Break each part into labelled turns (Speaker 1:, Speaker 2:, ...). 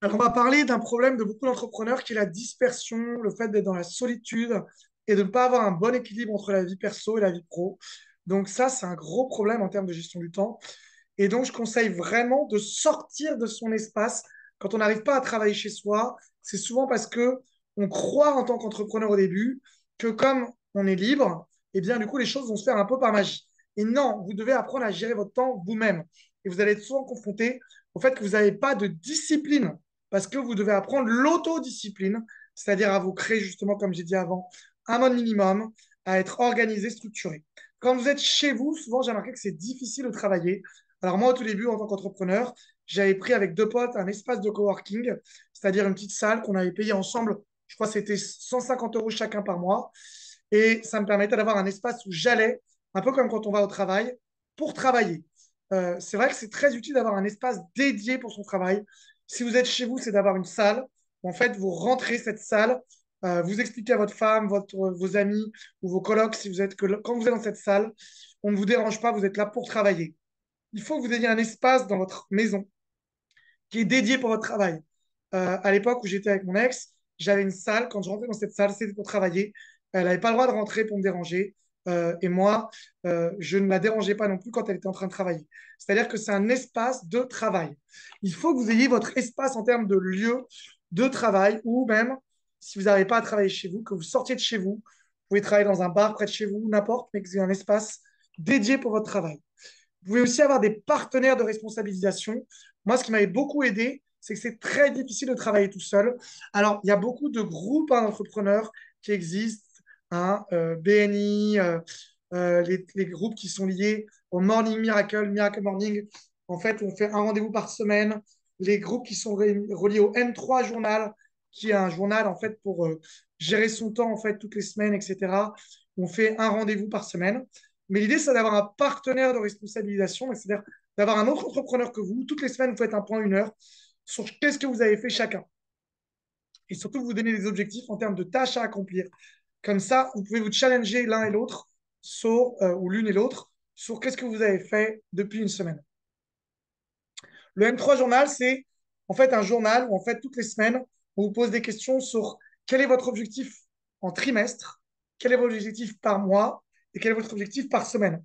Speaker 1: Alors, on va parler d'un problème de beaucoup d'entrepreneurs qui est la dispersion, le fait d'être dans la solitude et de ne pas avoir un bon équilibre entre la vie perso et la vie pro. Donc ça, c'est un gros problème en termes de gestion du temps. Et donc, je conseille vraiment de sortir de son espace. Quand on n'arrive pas à travailler chez soi, c'est souvent parce que on croit en tant qu'entrepreneur au début que comme on est libre, eh bien, du coup, les choses vont se faire un peu par magie. Et non, vous devez apprendre à gérer votre temps vous-même. Et vous allez être souvent confronté au fait que vous n'avez pas de discipline parce que vous devez apprendre l'autodiscipline, c'est-à-dire à vous créer justement, comme j'ai dit avant, un mode minimum, à être organisé, structuré. Quand vous êtes chez vous, souvent j'ai remarqué que c'est difficile de travailler. Alors moi, au tout début, en tant qu'entrepreneur, j'avais pris avec deux potes un espace de coworking, c'est-à-dire une petite salle qu'on avait payée ensemble. Je crois que c'était 150 euros chacun par mois. Et ça me permettait d'avoir un espace où j'allais, un peu comme quand on va au travail, pour travailler. C'est vrai que c'est très utile d'avoir un espace dédié pour son travail. Si vous êtes chez vous, c'est d'avoir une salle. Où, en fait, vous rentrez cette salle, vous expliquez à votre femme, vos amis ou vos colocs si vous êtes que quand vous êtes dans cette salle, on ne vous dérange pas, vous êtes là pour travailler. Il faut que vous ayez un espace dans votre maison qui est dédié pour votre travail. À l'époque où j'étais avec mon ex, j'avais une salle. Quand je rentrais dans cette salle, c'était pour travailler. Elle n'avait pas le droit de rentrer pour me déranger. Et moi, je ne la dérangeais pas non plus quand elle était en train de travailler. C'est-à-dire que c'est un espace de travail. Il faut que vous ayez votre espace en termes de lieu de travail ou même, si vous n'arrivez pas à travailler chez vous, que vous sortiez de chez vous. Vous pouvez travailler dans un bar près de chez vous, n'importe, mais que vous ayez un espace dédié pour votre travail. Vous pouvez aussi avoir des partenaires de responsabilisation. Moi, ce qui m'avait beaucoup aidé, c'est que c'est très difficile de travailler tout seul. Alors, il y a beaucoup de groupes d'entrepreneurs qui existent, hein, BNI, les groupes qui sont liés au Morning Miracle, Miracle Morning. En fait, on fait un rendez-vous par semaine. Les groupes qui sont reliés au M3 Journal, qui est un journal en fait pour gérer son temps en fait toutes les semaines, etc. On fait un rendez-vous par semaine. Mais l'idée, c'est d'avoir un partenaire de responsabilisation, c'est-à-dire d'avoir un autre entrepreneur que vous. Toutes les semaines, vous faites un point 1 heure sur qu'est-ce que vous avez fait chacun. Et surtout, vous donner des objectifs en termes de tâches à accomplir. Comme ça, vous pouvez vous challenger l'un et l'autre, ou l'une et l'autre, sur qu'est-ce que vous avez fait depuis une semaine. Le M3 Journal, c'est en fait un journal où en fait toutes les semaines, on vous pose des questions sur quel est votre objectif en trimestre, quel est votre objectif par mois et quel est votre objectif par semaine.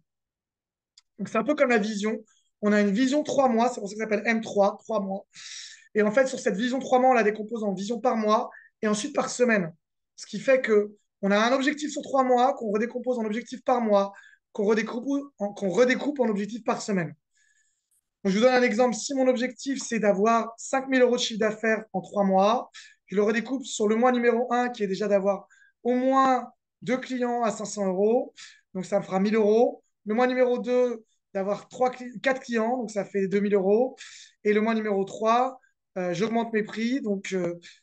Speaker 1: Donc, c'est un peu comme la vision. On a une vision 3 mois, c'est pour ça que ça s'appelle M3, 3 mois. Et en fait, sur cette vision 3 mois, on la décompose en vision par mois et ensuite par semaine. Ce qui fait que on a un objectif sur 3 mois qu'on redécompose en objectif par mois, qu'on redécoupe en objectif par semaine. Donc, je vous donne un exemple. Si mon objectif, c'est d'avoir 5 000 € de chiffre d'affaires en 3 mois, je le redécoupe sur le mois numéro 1, qui est déjà d'avoir au moins 2 clients à 500 euros. Donc, ça me fera 1 000 euros. Le mois numéro 2, d'avoir 4 clients, donc ça fait 2 000 euros. Et le mois numéro 3, j'augmente mes prix, donc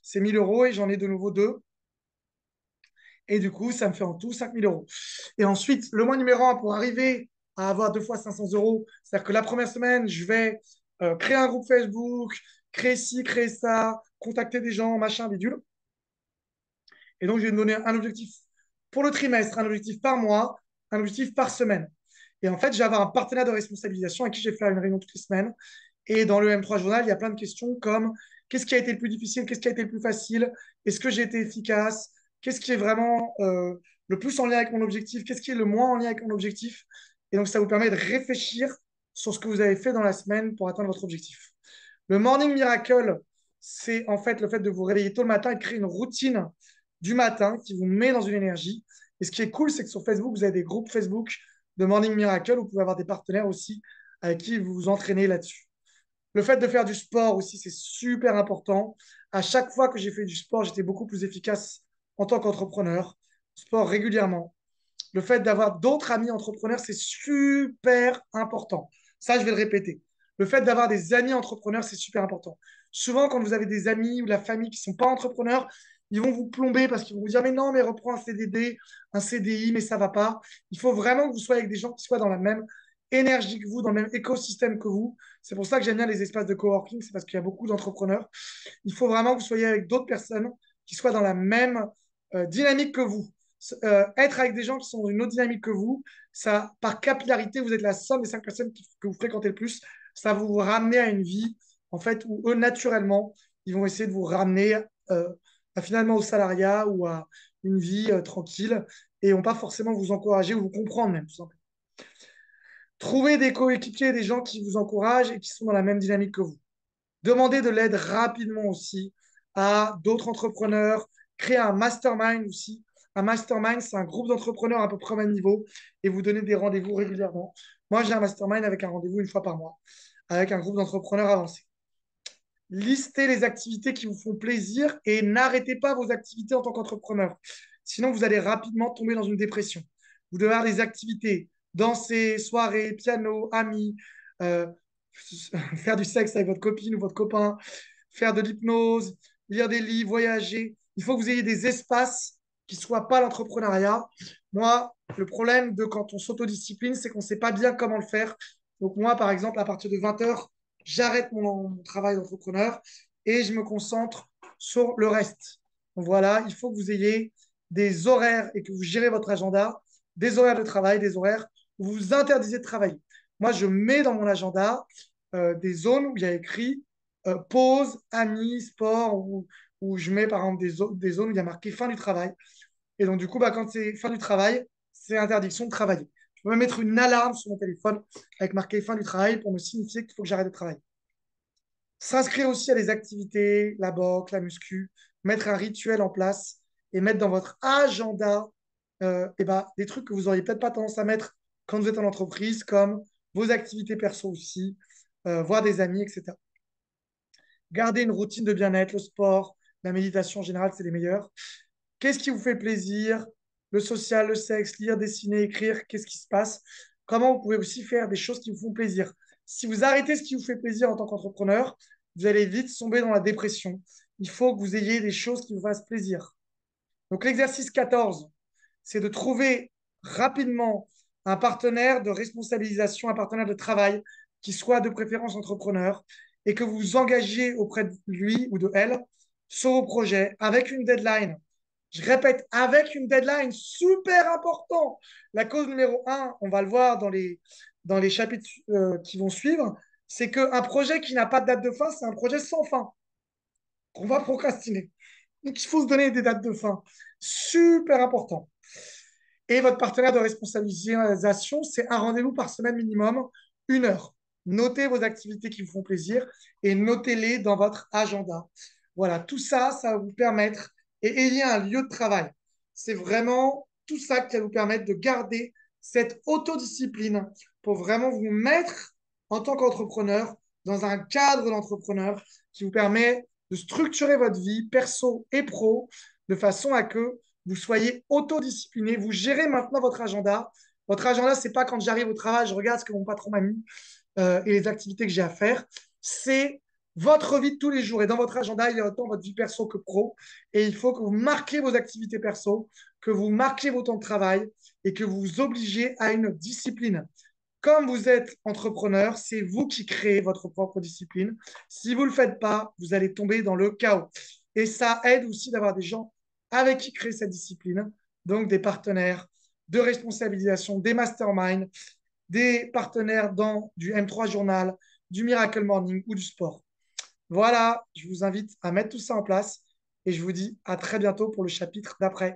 Speaker 1: c'est 1 000 euros et j'en ai de nouveau deux. Et du coup, ça me fait en tout 5 000 euros. Et ensuite, le mois numéro 1, pour arriver à avoir 2 fois 500 euros, c'est-à-dire que la première semaine, je vais créer un groupe Facebook, créer ci, créer ça, contacter des gens, machin, bidule. Et donc, je vais me donner un objectif pour le trimestre, un objectif par mois, un objectif par semaine. Et en fait, j'ai avoir un partenaire de responsabilisation avec qui je vais faire une réunion toutes les semaines. Et dans le M3 Journal, il y a plein de questions comme qu'est-ce qui a été le plus difficile, qu'est-ce qui a été le plus facile, est-ce que j'ai été efficace, qu'est-ce qui est vraiment le plus en lien avec mon objectif, qu'est-ce qui est le moins en lien avec mon objectif. Et donc, ça vous permet de réfléchir sur ce que vous avez fait dans la semaine pour atteindre votre objectif. Le Morning Miracle, c'est en fait le fait de vous réveiller tôt le matin et de créer une routine du matin qui vous met dans une énergie. Et ce qui est cool, c'est que sur Facebook, vous avez des groupes Facebook de Morning Miracle où vous pouvez avoir des partenaires aussi avec qui vous vous entraînez là-dessus. Le fait de faire du sport aussi, c'est super important. À chaque fois que j'ai fait du sport, j'étais beaucoup plus efficace en tant qu'entrepreneur. Sport régulièrement. Le fait d'avoir d'autres amis entrepreneurs, c'est super important. Ça, je vais le répéter. Le fait d'avoir des amis entrepreneurs, c'est super important. Souvent, quand vous avez des amis ou la famille qui ne sont pas entrepreneurs, ils vont vous plomber parce qu'ils vont vous dire, mais non, mais reprends un CDD, un CDI, mais ça ne va pas. Il faut vraiment que vous soyez avec des gens qui soient dans la même énergie que vous, dans le même écosystème que vous. C'est pour ça que j'aime bien les espaces de coworking, c'est parce qu'il y a beaucoup d'entrepreneurs. Il faut vraiment que vous soyez avec d'autres personnes qui soient dans la même dynamique que vous. Être avec des gens qui sont dans une autre dynamique que vous, ça, par capillarité, vous êtes la somme des 5 personnes que vous fréquentez le plus. Ça va vous ramener à une vie, en fait, où eux, naturellement, ils vont essayer de vous ramener euh, finalement au salariat ou à une vie tranquille et vont pas forcément vous encourager ou vous comprendre même, tout simplement. Trouvez des coéquipiers, des gens qui vous encouragent et qui sont dans la même dynamique que vous. Demandez de l'aide rapidement aussi à d'autres entrepreneurs. Créez un mastermind aussi. Un mastermind, c'est un groupe d'entrepreneurs à peu près au même niveau et vous donnez des rendez-vous régulièrement. Moi, j'ai un mastermind avec un rendez-vous une fois par mois avec un groupe d'entrepreneurs avancés. Listez les activités qui vous font plaisir et n'arrêtez pas vos activités en tant qu'entrepreneur. Sinon, vous allez rapidement tomber dans une dépression. Vous devez avoir des activités, danser, soirée, piano, amis, euh, faire du sexe avec votre copine ou votre copain, faire de l'hypnose, lire des livres, voyager. Il faut que vous ayez des espaces qui ne soient pas l'entrepreneuriat. Moi, le problème de quand on s'autodiscipline, c'est qu'on ne sait pas bien comment le faire. Donc moi, par exemple, à partir de 20 heures, j'arrête mon travail d'entrepreneur et je me concentre sur le reste. Donc voilà, il faut que vous ayez des horaires et que vous gérez votre agenda, des horaires de travail, des horaires où vous vous interdisez de travailler. Moi, je mets dans mon agenda des zones où il y a écrit pause, amis, sport, où je mets par exemple des zones où il y a marqué fin du travail. Et donc, du coup, bah, quand c'est fin du travail, c'est interdiction de travailler. Je peux même mettre une alarme sur mon téléphone avec marqué fin du travail pour me signifier qu'il faut que j'arrête de travailler. S'inscrire aussi à des activités, la boxe, la muscu, mettre un rituel en place et mettre dans votre agenda et bah, des trucs que vous n'auriez peut-être pas tendance à mettre quand vous êtes en entreprise, comme vos activités perso aussi, voir des amis, etc. Garder une routine de bien-être, le sport, la méditation en général, c'est les meilleurs. Qu'est-ce qui vous fait plaisir? Le social, le sexe, lire, dessiner, écrire, qu'est-ce qui se passe? Comment vous pouvez aussi faire des choses qui vous font plaisir? Si vous arrêtez ce qui vous fait plaisir en tant qu'entrepreneur, vous allez vite tomber dans la dépression. Il faut que vous ayez des choses qui vous fassent plaisir. Donc l'exercice 14, c'est de trouver rapidement un partenaire de responsabilisation, un partenaire de travail qui soit de préférence entrepreneur et que vous vous engagiez auprès de lui ou de elle sur vos projets avec une deadline. Je répète, avec une deadline super important. La cause numéro un, on va le voir dans les chapitres qui vont suivre, c'est qu'un projet qui n'a pas de date de fin, c'est un projet sans fin qu'on va procrastiner. Donc, il faut se donner des dates de fin. Super important. Et votre partenaire de responsabilisation, c'est un rendez-vous par semaine minimum, 1 heure. Notez vos activités qui vous font plaisir et notez-les dans votre agenda. Voilà, tout ça, ça va vous permettre, et ayez un lieu de travail. C'est vraiment tout ça qui va vous permettre de garder cette autodiscipline pour vraiment vous mettre en tant qu'entrepreneur dans un cadre d'entrepreneur qui vous permet de structurer votre vie perso et pro de façon à que vous soyez autodiscipliné, vous gérez maintenant votre agenda. Votre agenda, ce n'est pas quand j'arrive au travail, je regarde ce que mon patron m'a mis et les activités que j'ai à faire. C'est votre vie de tous les jours. Et dans votre agenda, il y a autant votre vie perso que pro. Et il faut que vous marquiez vos activités perso, que vous marquiez vos temps de travail et que vous vous obligez à une discipline. Comme vous êtes entrepreneur, c'est vous qui créez votre propre discipline. Si vous ne le faites pas, vous allez tomber dans le chaos. Et ça aide aussi d'avoir des gens avec qui créer cette discipline, donc des partenaires de responsabilisation, des masterminds, des partenaires dans du M3 Journal, du Miracle Morning ou du sport. Voilà, je vous invite à mettre tout ça en place et je vous dis à très bientôt pour le chapitre d'après.